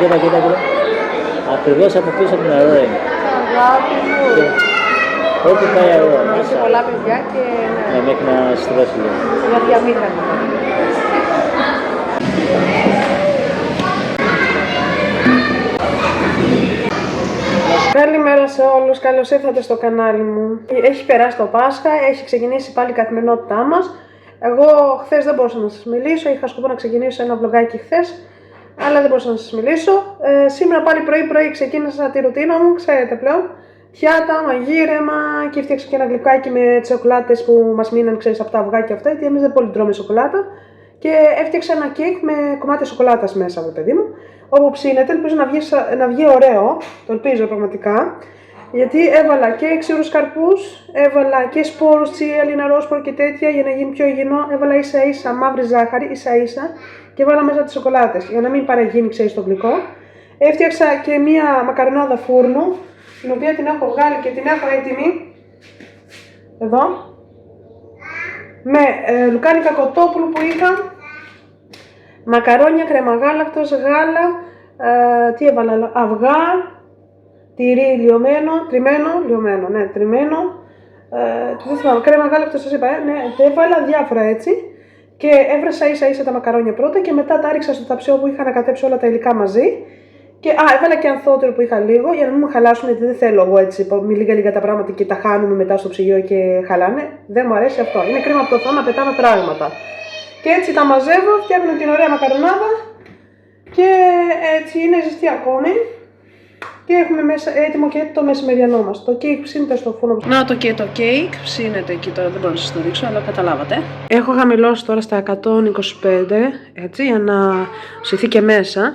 κοίτα. Ακριβώς από πίσω από την αερό είναι. Αγάπη μου. Όπου πάει αερό. Έχει πολλά παιδιά και Ναι, μέχρι να στρώσει λίγο. για διαμήχανη. Καλημέρα σε όλους, καλώς ήρθατε στο κανάλι μου. Έχει περάσει το Πάσχα, έχει ξεκινήσει πάλι η καθημερινότητά μας. Εγώ χθες δεν μπορούσα να σας μιλήσω, είχα σκοπό να ξεκινήσω ένα βλογάκι χθες, αλλά δεν μπορούσα να σας μιλήσω. Σήμερα πάλι πρωί ξεκίνησα τη ρουτίνα μου, ξέρετε πλέον. Πιάτα, μαγείρεμα και έφτιαξα και ένα γλυκάκι με σοκολάτες που μας μείναν, ξέρεις, από τα αυγά και αυτά, γιατί εμείς δεν πολύ τρώμε σοκολάτα. Και έφτιαξα ένα κέικ με κομμάτια σοκολάτας μέσα, παιδί μου. Όπου ψήνεται, ελπίζω να βγει ωραίο, το ελπίζω πραγματικά. Γιατί έβαλα και ξηρούς καρπούς, έβαλα και σπόρους, τσίαλι, νερόσπορο και τέτοια για να γίνει πιο υγιεινό. Έβαλα ίσα μαύρη ζάχαρη, ίσα και έβαλα μέσα τις σοκολάτες για να μην παραγίνει, ξέρεις, το γλυκό. Έφτιαξα και μία μακαρονάδα φούρνου, την οποία την έχω βγάλει και την έχω έτοιμη. Εδώ. Με λουκάνικα κοτόπουλου που είχα. Μακαρόνια, κρέμα γάλακτος, γάλα, τι έβαλα, αυγά, τυρί λιωμένο, τριμμένο, δεν θυμάμαι, κρέμα γάλακτος σας είπα, ναι, έβαλα διάφορα έτσι και έβρασα ίσα τα μακαρόνια πρώτα και μετά τα ρίξα στο ταψιό που είχα ανακατέψει όλα τα υλικά μαζί και έβαλα και ανθότυρο που είχα λίγο για να μην μου χαλάσουν, γιατί δεν θέλω εγώ έτσι, με λίγα τα πράγματα και τα χάνουμε μετά στο ψυγείο και χαλάνε, δεν μου αρέσει αυτό, είναι κρίμα από το Θεό να πετάμε πράγματα. Και έτσι τα μαζεύω, φτιάχνω την ωραία μακαρονάδα και έτσι είναι ζεστή ακόμη. Και έχουμε μέσα έτοιμο και το μεσημεριανό μας. Το κέικ ψήνεται στο φούρνο. Να το και το κέικ ψήνεται εκεί τώρα, δεν μπορώ να σας το δείξω, αλλά καταλάβατε. Έχω χαμηλώσει τώρα στα 125, έτσι, για να ψηθεί και μέσα.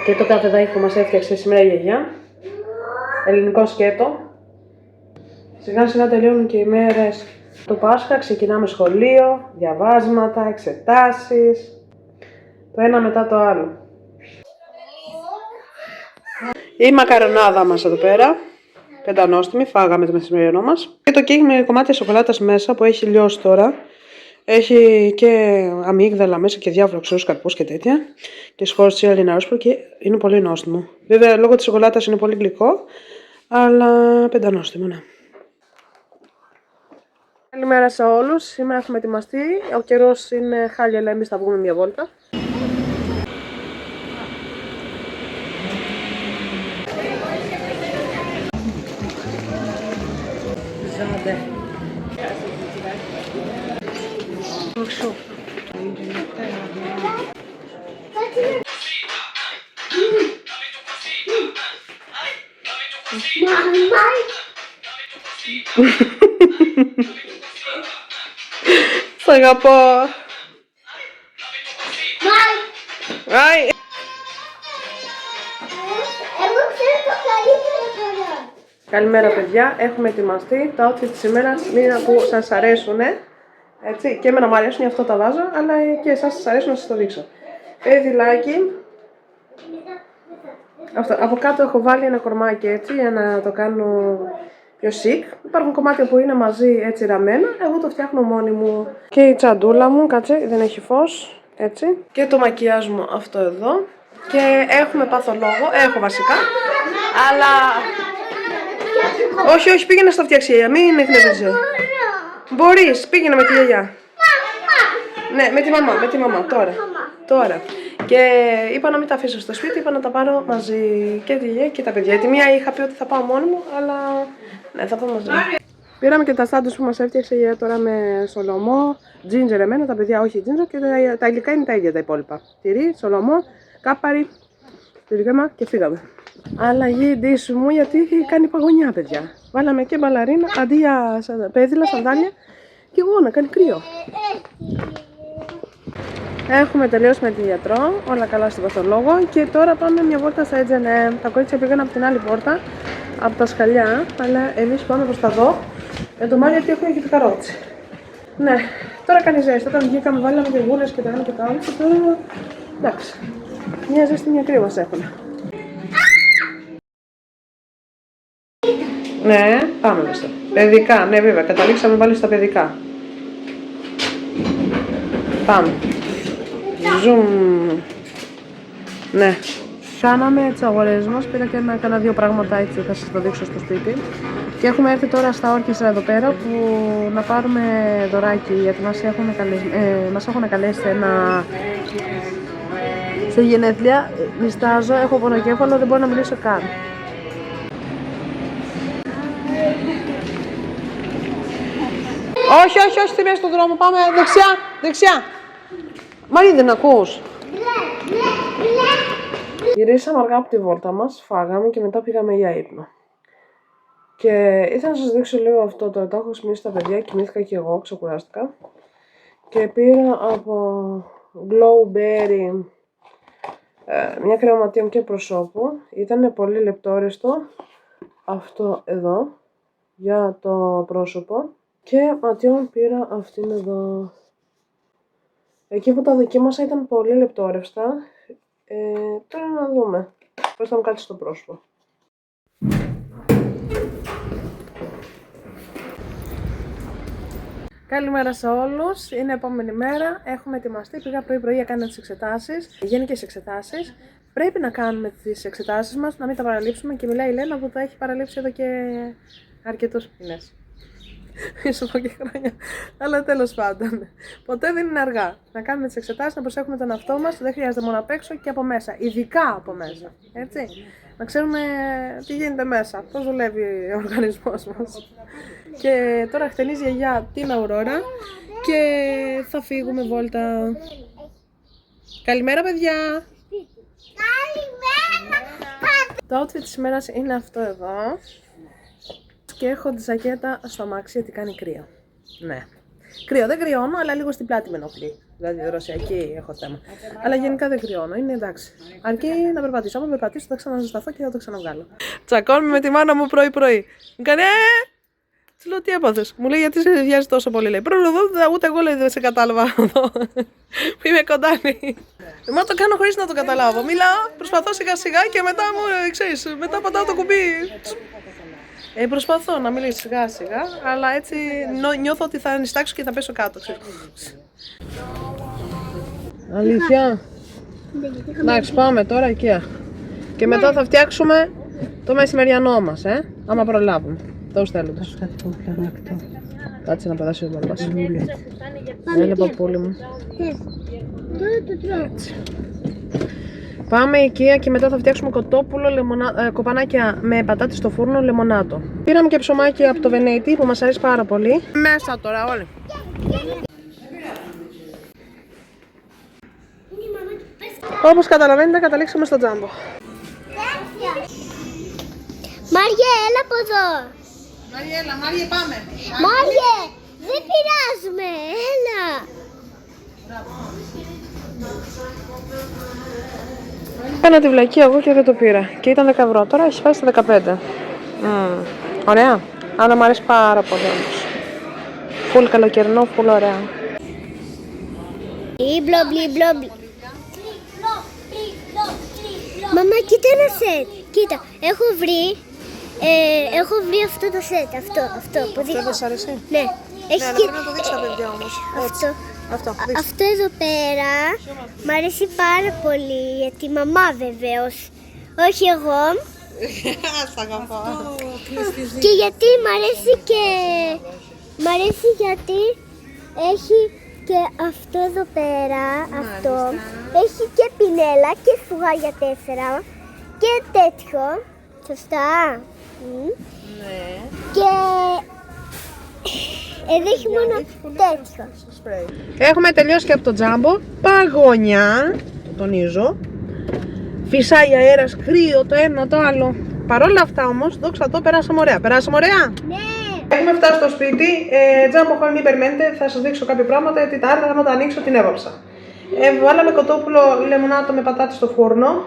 Και το καφεδάκι που μας έφτιαξε σήμερα η γιαγιά. Ελληνικό σκέτο. Σιγά σιγά τελειώνουν και οι μέρες. Το Πάσχα ξεκινάμε σχολείο, διαβάσματα, εξετάσεις, το ένα μετά το άλλο. Η μακαρονάδα μας εδώ πέρα, πεντανόστιμη, φάγαμε το μεσημεριανό μας. Και το κέικ με κομμάτια σοκολάτας μέσα που έχει λιώσει τώρα. Έχει και αμύγδαλα μέσα και διάφορα ξηρούς καρπούς και τέτοια. Και σπόρους τσίαλι νερόσπορο και είναι πολύ νόστιμο. Βέβαια λόγω της σοκολάτας είναι πολύ γλυκό, αλλά πεντανόστιμο, ναι. Καλημέρα σε όλους. Σήμερα έχουμε ετοιμαστεί. Ο καιρός είναι χάλια, αλλά εμείς θα βγούμε μια βόλτα. Σ' αγαπώ. Καλημέρα παιδιά, έχουμε ετοιμαστεί τα outfit της ημέρας, είναι που σας αρέσουν, έτσι, και εμένα μου αρέσουν, αυτό τα βάζω, αλλά και εσάς σας αρέσουν να σας το δείξω. Παιδιλάκι, αυτό, από κάτω έχω βάλει ένα κορμάκι έτσι για να το κάνω πιο chic. Υπάρχουν κομμάτια που είναι μαζί έτσι ραμμένα, εγώ το φτιάχνω μόνη μου. Και η τσαντούλα μου, κάτσε, δεν έχει φως, έτσι. Και το μακιάζ μου αυτό εδώ. Και έχουμε παθολόγο, έχω βασικά, αλλά... Όχι, πήγαινε στο φτιάξει η γιαγιά, μην εκνευρίζεσαι. Μπορείς, πήγαινε με τη γιαγιά. Ναι, με τη μαμά, τώρα. Και είπα να μην τα αφήσω στο σπίτι, είπα να τα πάρω μαζί και τη γιαγιά και τα παιδιά. Τη μία είχα πει ότι θα πάω μόνη μου, αλλά ναι, θα πάω μαζί. Πήραμε και τα σάντουιτς που μας έφτιαξε για τώρα με σολομό, ginger εμένα, τα παιδιά όχι ginger και τα υλικά είναι τα ίδια τα υπόλοιπα. Τυρί, σολομό, κάπαρι, τυριγάμα και φύγαμε. Αλλαγή ντύσου μου γιατί έχει κάνει παγωνιά, παιδιά. Βάλαμε και μπαλαρίνα αντί για πέδιλα, σανδάλια και εγώ να κάνει κρύο. Έχουμε τελειώσει με τη γιατρό, όλα καλά στον παθολόγο και τώρα πάμε μια βόλτα στα H&M. Τα κορίτσια πήγαν από την άλλη πόρτα, από τα σκαλιά, αλλά εμείς πάμε προς τα δω. Το μάλλον γιατί έχουμε και το καρότσι. Ναι, τώρα κάνει ζέστη. Όταν βγήκαμε βάλαμε και γούνες και τα ένα και τα άλλο και τώρα εντάξει. Μια ζέστη, μια κρύο μας έχουν. Ναι, πάμε μέσα. Παιδικά, ναι βέβαια, καταλήξαμε πάλι στα παιδικά. Πάμε. Zoom. Ναι. Κάναμε τις αγορές μας, πήρα και κάνα δύο πράγματα έτσι, θα σας τα δείξω στο σπίτι. Και έχουμε έρθει τώρα στα Όρκιστρα εδώ πέρα που να πάρουμε δωράκι, γιατί μας έχουν καλέσει σε γενέθλια. Νιστάζω, έχω πονοκέφαλο, δεν μπορώ να μιλήσω καν. Όχι, όχι, όχι, στη μέση του δρόμου, πάμε δεξιά, δεξιά. Μαρή, δεν ακούς? Γυρίσαμε αργά από τη βόλτα μας, φάγαμε και μετά πήγαμε για ύπνο. Και ήθελα να σας δείξω λίγο αυτό τώρα, το έχω σημειώσει στα παιδιά, κοιμήθηκα και εγώ, ξεκουράστηκα. Και πήρα από Glowberry μια κρέμα ματίων και προσώπου. Ήταν πολύ λεπτόριστο αυτό εδώ για το πρόσωπο. Και ματιών πήρα αυτήν εδώ. Εκεί που τα δοκίμασα ήταν πολύ λεπτόρευστα. Τώρα να δούμε πώς θα μου κάτσει στο πρόσωπο. Καλημέρα σε όλους. Είναι επόμενη μέρα. Έχουμε ετοιμαστεί. Πήγα πρωί-πρωί να κάνω τις εξετάσεις. Γενικές εξετάσεις. Πρέπει να κάνουμε τις εξετάσεις μας, να μην τα παραλείψουμε. Και μιλάει η Λένα που τα έχει παραλείψει εδώ και αρκετούς μήνες. Ίσως πω και χρόνια. Αλλά τέλος πάντων. Ποτέ δεν είναι αργά. Να κάνουμε τις εξετάσεις, να προσέχουμε τον εαυτό μας. Δεν χρειάζεται μόνο απ' έξω και από μέσα. Ειδικά από μέσα. Έτσι. Να ξέρουμε τι γίνεται μέσα. Πώς δουλεύει ο οργανισμός μας. Και τώρα χτενίζει η γιαγιά την Αουρόρα. Και θα φύγουμε βόλτα. Καλημέρα, παιδιά. Καλημέρα. Το outfit της ημέρας είναι αυτό εδώ. Και έχω τη ζακέτα στο αμάξι γιατί κάνει κρύο. Ναι. Κρύο, δεν κρυώνω, αλλά λίγο στην πλάτη με ενοχλεί. Δηλαδή, ρωσιακή έχω θέμα. Αλλά γενικά δεν κρυώνω, είναι εντάξει. Αρκεί να περπατήσω. Άμα περπατήσω, θα ξαναζεσταθώ και θα το ξαναβγάλω. Τσακώνουμε με τη μάνα μου πρωί-πρωί. Μου κάνει, Τη λέω, τι έπαθες? Μου λέει, γιατί σε βιάζει τόσο πολύ? Λέει, πρώτα εδώ, ούτε εγώ λέει, δεν σε κατάλαβα εδώ. Που είμαι κοντάνη. Μα το κάνω χωρίς να το καταλάβω. Μιλάω, προσπαθώ σιγά-σιγά και μετά μου, ξέρεις, μετά πατάω το κουμπί. Προσπαθώ να μιλήσω σιγά σιγά, αλλά έτσι νιώθω ότι θα νηστάξω και θα πέσω κάτω. Αλήθεια. Εντάξει, πάμε τώρα εκεί. Και μετά θα φτιάξουμε το μεσημεριανό μας, άμα προλάβουμε. Δώσ' θέλοντας. Κάτσε να περάσει ο μπαμπάς. Έλα παππούλη μου. Πάμε οικία και μετά θα φτιάξουμε κοτόπουλο, κοπανάκια με πατάτες στο φούρνο, λεμονάτο. Πήραμε και ψωμάκι από το Βενέιτι που μας αρέσει πάρα πολύ. Μέσα τώρα όλοι. Όπως καταλαβαίνετε καταλήξαμε στο τζάμπο. Μάριε, έλα από εδώ. Μάριε, έλα, Μάριε, πάμε. Μάριε, δεν πειράζουμε, έλα. Έκανα τη βλακία εγώ και δεν το πήρα. Και ήταν 10 ευρώ. Τώρα έχει φτάσει στα 15. Ωραία. Αλλά μου αρέσει πάρα πολύ όμως. Φουλ καλοκαιρινό, φουλ ωραία. Μπλο. Μαμά, κοίτα ένα σετ. Κοίτα, έχω βρει αυτό το σετ. Αυτό που δείχνω. Δεν σας αρέσει? Ναι. Ναι, αλλά πρέπει να το δείξει τα παιδιά όμως. Αυτό εδώ πέρα μ' αρέσει πάρα πολύ, γιατί η μαμά βεβαίως, όχι εγώ. Σ' αγαπώ. Και γιατί μ' αρέσει γιατί έχει και αυτό εδώ πέρα, αυτό. Έχει και πινέλα και σφουγγάρια 4 και τέτοιο. Σωστά. Ναι. Και εδώ έχει μόνο τέτοιο. Έχουμε τελειώσει και από το τζάμπο. Παγωνιά, τονίζω. Φυσάει αέρας, κρύο το ένα το άλλο. Παρ' όλα αυτά όμως, δόξα τω, περάσαμε ωραία. Περάσαμε ωραία. Ναι. Έχουμε φτάσει στο σπίτι. Τζάμπο χωρίς μην περιμένετε, θα σας δείξω κάποια πράγματα γιατί τα άλλα θα τα ανοίξω, την έβαψα. Βάλαμε κοτόπουλο λεμονάτο με πατάτες στο φούρνο.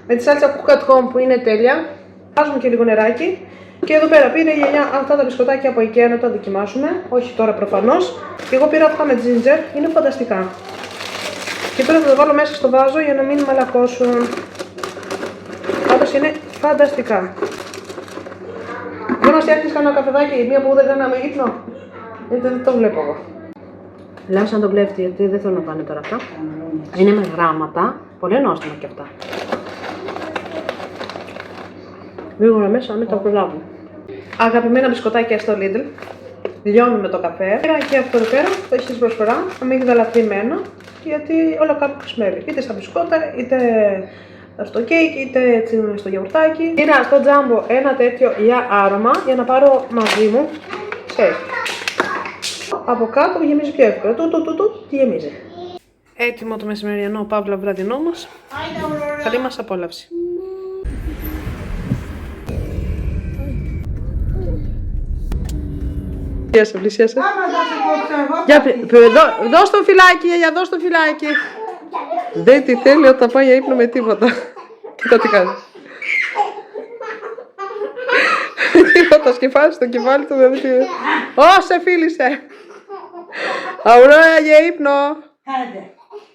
Με τη σάλτσα cook at home που είναι τέλεια. Βάζουμε και λίγο νεράκι. Και εδώ πέρα πήρε η γιαγιά αυτά τα μπισκοτάκια από IKEA να τα δοκιμάσουμε. Όχι τώρα προφανώς. Και εγώ πήρα αυτά με ginger. Είναι φανταστικά. Και τώρα θα τα βάλω μέσα στο βάζο για να μην μαλακώσουν. Πάντως είναι φανταστικά. Δεν μας φτιάχνεις κανένα καφεδάκι, μία που δεν κάναμε ύπνο? Γιατί δεν το βλέπω εγώ. Λέω σαν τον κλέφτη, γιατί δεν θέλω να πάνε τώρα αυτά. Είναι με γράμματα. Πολύ νόστιμα και αυτά. γρήγορα μέσα να μην τα προλάβω. Αγαπημένα μπισκοτάκια στο Lidl. Λιώνουμε το καφέ. Και αυτό εδώ πέρα το έχει προσφορά. Αμύγδαλα θρυμμένα. Γιατί όλα κάπου χρησιμεύει. Είτε στα μπισκότα, είτε στο κέικ, είτε έτσι στο γιαουρτάκι. Πήρα στο Jumbo ένα τέτοιο για άρωμα για να πάρω μαζί μου. Από κάτω γεμίζει πιο εύκολα. Τι γεμίζει. Έτοιμο το μεσημεριανό παύλα βραδινό μας. Καλή μας απόλαυση. Πλησίασε. Δώσ' το φυλάκι, για δώσ' το φυλάκι. Δεν τη θέλει όταν πάει για ύπνο με τίποτα. Κοίτα τι κάνει. Τίποτα, σκεφάλι στο κεφάλι του. Σε φίλησε. Αουρόρα για ύπνο.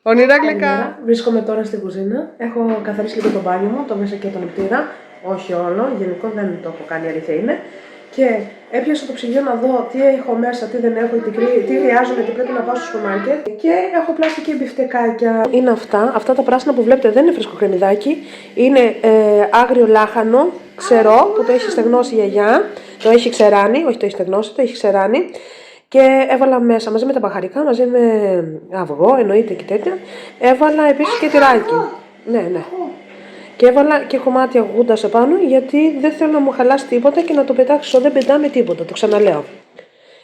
Ονειρά γλυκά. Βρίσκομαι τώρα στην κουζίνα. Έχω καθαρίσει λίγο το μπάνιο μου, το μέσα και τον νηπτήρα. Όχι όλο, γενικό δεν το έχω κάνει, αλήθεια είναι. Και έπιασα το ψυγείο να δω τι έχω μέσα, τι δεν έχω, τι χρειάζομαι, τι πρέπει να πάω στο σούπερ μάρκετ. Και έχω πλάστικη μπιφτεκάκια. Είναι αυτά τα πράσινα που βλέπετε δεν είναι φρεσκοκρεμμυδάκι. Είναι άγριο λάχανο, ξερό, που το έχει στεγνώσει η γιαγιά. Το έχει ξεράνει, όχι το έχει στεγνώσει, το έχει ξεράνει. Και έβαλα μέσα μαζί με τα μπαχαρικά, μαζί με αυγό, εννοείται και τέτοια. Έβαλα επίσης και τυράκι. Ναι. Και έβαλα και κομμάτια γούντας επάνω γιατί δεν θέλω να μου χαλάσει τίποτα και να το πετάξω. Δεν πετάμε τίποτα, το ξαναλέω.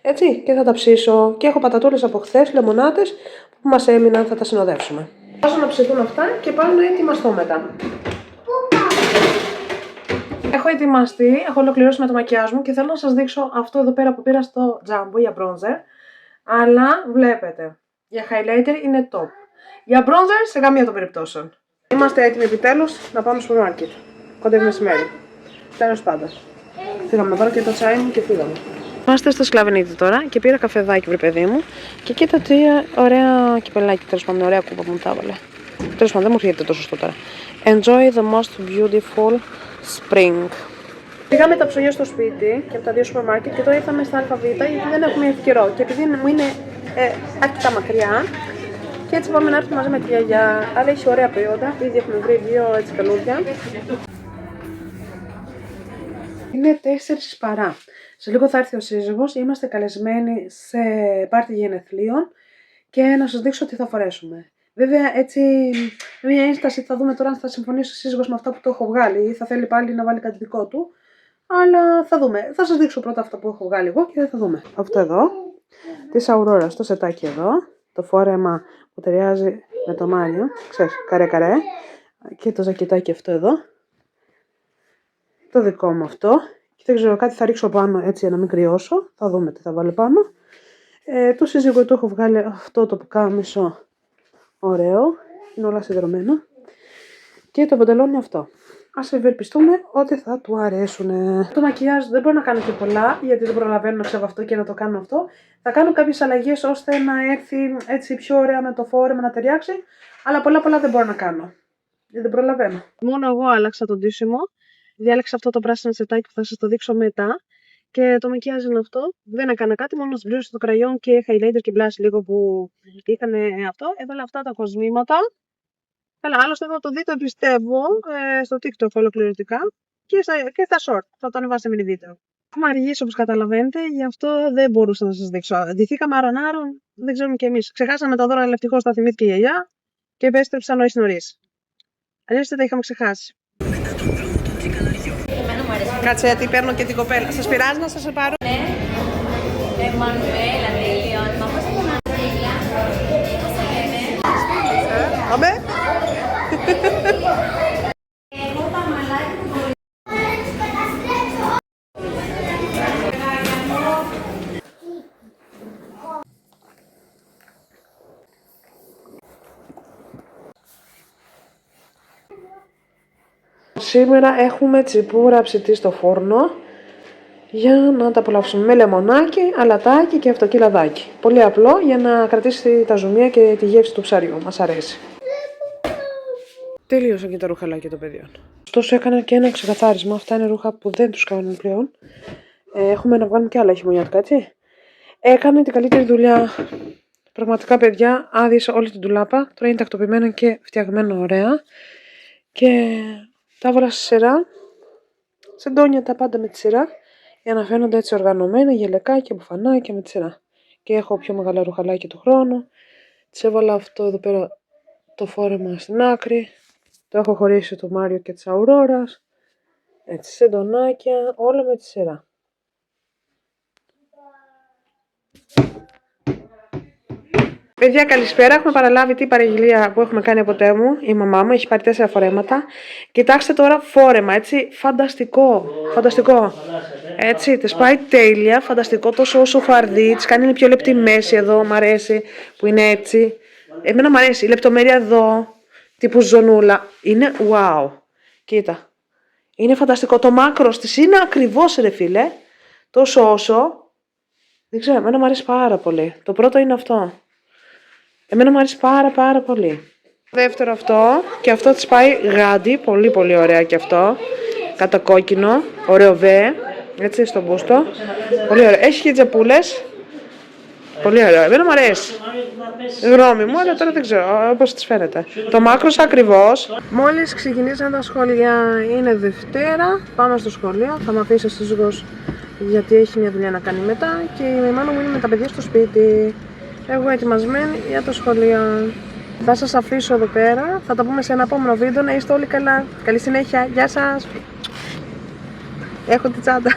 Έτσι, και θα τα ψήσω. Και έχω πατατούλες από χθες, λεμονάτες που μας έμειναν, θα τα συνοδεύσουμε. Βάζω να ψηθούν αυτά και πάω να ετοιμαστώ μετά. Έχω ετοιμαστεί, έχω ολοκληρώσει με το μακιάζ μου και θέλω να σας δείξω αυτό εδώ πέρα που πήρα στο Jumbo για bronzer. Αλλά βλέπετε, για highlighter είναι top. Για bronzer σε καμία των περιπτώσεων. Είμαστε έτοιμοι επιτέλους να πάμε στο μάρκετ. Κοντεύει μεσημέρι. Τέλος πάντων. Φύγαμε, πάρω και το τσάι μου και φύγαμε. Είμαστε στο Σκλαβενίδι τώρα και πήρα καφεδάκι, βρε παιδί μου. Και κοίτα τι ωραία κυπελάκι, τέλος πάντων, ωραία κούπα που μου τα έβαλε. Τέλος πάντων, δεν μου έρχεται το σωστό τώρα. Enjoy the most beautiful spring. Πήγαμε τα ψωγεία στο σπίτι και από τα δύο σούπερ μάρκετ και τώρα ήρθαμε στα ΑΒ γιατί δεν έχουμε καιρό. Και επειδή μου είναι αρκετά μακριά. Και έτσι πάμε να έρθουμε μαζί με τη γιαγιά, αλλά έχει ωραία προϊόντα, ήδη έχουμε βρει δύο έτσι καλούδια. Είναι 4 παρά. Σε λίγο θα έρθει ο σύζυγος, είμαστε καλεσμένοι σε πάρτι γενεθλίων και να σας δείξω τι θα φορέσουμε. Βέβαια έτσι, μια ένσταση θα δούμε τώρα αν θα συμφωνήσει ο σύζυγος με αυτά που το έχω βγάλει ή θα θέλει πάλι να βάλει κάτι δικό του. Αλλά θα δούμε. Θα σας δείξω πρώτα αυτά που έχω βγάλει εγώ και θα δούμε. Αυτό εδώ, της Αουρόρας, το σετάκι εδώ, το φόρεμα που ταιριάζει με το Μάριο, ξέρεις, καρέ-καρέ, και το ζακετάκι αυτό εδώ, το δικό μου αυτό, και δεν ξέρω, κάτι θα ρίξω πάνω έτσι για να μην κρυώσω, θα δούμε τι θα βάλω πάνω. Το σύζυγο του έχω βγάλει αυτό το πουκάμισο, ωραίο, είναι όλα σιδερωμένα, και το παντελόνι αυτό. Ας ευελπιστούμε ότι θα του αρέσουν. Το μακιάζ δεν μπορώ να κάνω και πολλά, γιατί δεν προλαβαίνω να ξέρω αυτό και να το κάνω αυτό. Θα κάνω κάποιες αλλαγές ώστε να έρθει έτσι πιο ωραία με το φόρεμα να ταιριάξει, αλλά πολλά δεν μπορώ να κάνω. Δεν προλαβαίνω. Μόνο εγώ άλλαξα το ντύσιμο. Διάλεξα αυτό το πράσινο σετάκι που θα σας το δείξω μετά. Και το μακιάζ είναι αυτό. Δεν έκανα κάτι, μόνο συμπλήρωσα το κραγιόν και highlighter και blush λίγο που είχαν αυτό. Έβαλα αυτά τα κοσμήματα. Καλά, άλλωστε θα το δείτε, πιστεύω, στο TikTok ολοκληρωτικά και στα short. Θα το ανεβάσετε mini βίντεο. Έχουμε αργήσει όπως καταλαβαίνετε, γι' αυτό δεν μπορούσα να σας δείξω. Ντυθήκαμε άρον-άρον, δεν ξέρουμε κι εμείς. Ξεχάσαμε τα δώρα, αλλά ευτυχώς τα θυμήθηκε η γιαγιά και επέστρεψαν νωρίς. Αλλιώς δεν τα είχαμε ξεχάσει. Κάτσε, γιατί παίρνω και την κοπέλα. Σας πειράζει να σας πάρω? Ναι. Εμμανουέλα, τελειώνουμε. Πώς θα να Αμέ. Σήμερα έχουμε τσιπούρα ψητή στο φούρνο για να τα απολαύσουμε με λεμονάκι, αλατάκι και αυτοκύλαδάκι. Πολύ απλό για να κρατήσει τα ζουμιά και τη γεύση του ψαριού. Μας αρέσει. Τελείωσαν και τα ρουχαλάκια των παιδιών. Ωστόσο έκανα και ένα ξεκαθάρισμα. Αυτά είναι ρούχα που δεν τους κάνουν πλέον. Έχουμε να βγάλουμε και άλλα χειμωνιάτικα, έτσι. Έκανε την καλύτερη δουλειά. Πραγματικά, παιδιά, άδειασα όλη την ντουλάπα. Τώρα είναι τακτοποιημένο και φτιαγμένο ωραία. Και τα έβαλα στη σειρά. Σεντόνια τα πάντα με τη σειρά, για να φαίνονται έτσι οργανωμένα, γελεκάκια, μπουφανάκια με τη σειρά. Και έχω πιο μεγάλα ρουχαλάκια του χρόνου. Της έβαλα αυτό εδώ πέρα το φόρεμα στην άκρη. Το έχω χωρίσει το Μάριο και της Αουρόρας. Έτσι, σεντονάκια, όλα με τη σειρά. Παιδιά, καλησπέρα. Έχουμε παραλάβει την παραγγελία που έχουμε κάνει από Τέμου. Η μαμά μου έχει πάρει 4 φορέματα. Κοιτάξτε τώρα φόρεμα, έτσι, φανταστικό. Φανταστικό. Έτσι, της πάει τέλεια, φανταστικό, τόσο όσο φαρδί. Της κάνει πιο λεπτή μέση εδώ, μ' αρέσει που είναι έτσι. Εμένα μ' αρέσει η λεπτομέρεια εδώ, τύπου ζωνούλα. Είναι wow. Κοίτα. Είναι φανταστικό. Το μάκρος της είναι ακριβώς, ρε φίλε. Τόσο όσο. Δεν ξέρω, εμένα μου αρέσει πάρα πολύ. Το πρώτο είναι αυτό. Εμένα μου αρέσει πάρα πολύ. Δεύτερο αυτό. Και αυτό της πάει γάντι. Πολύ πολύ ωραία και αυτό. Κατακόκκινο. Ωραίο βε. Έτσι στο μπούστο. Πολύ ωραίο. Έχει και τζαπούλες. Πολύ ωραίο. Εμένα μου αρέσει. Γνώμη μου, αλλά τώρα δεν ξέρω πώς της φαίνεται. Το μάκρος ακριβώς. Μόλις ξεκινήσαν τα σχολεία, είναι Δευτέρα. Πάμε στο σχολείο. Θα με αφήσει ο σύζυγος γιατί έχει μια δουλειά να κάνει μετά. Και η μάνα μου είναι με τα παιδιά στο σπίτι. Εγώ ετοιμασμένη για το σχολείο. Θα σας αφήσω εδώ πέρα. Θα τα πούμε σε ένα επόμενο βίντεο. Να είστε όλοι καλά. Καλή συνέχεια. Γεια σας. Έχω την τσάντα.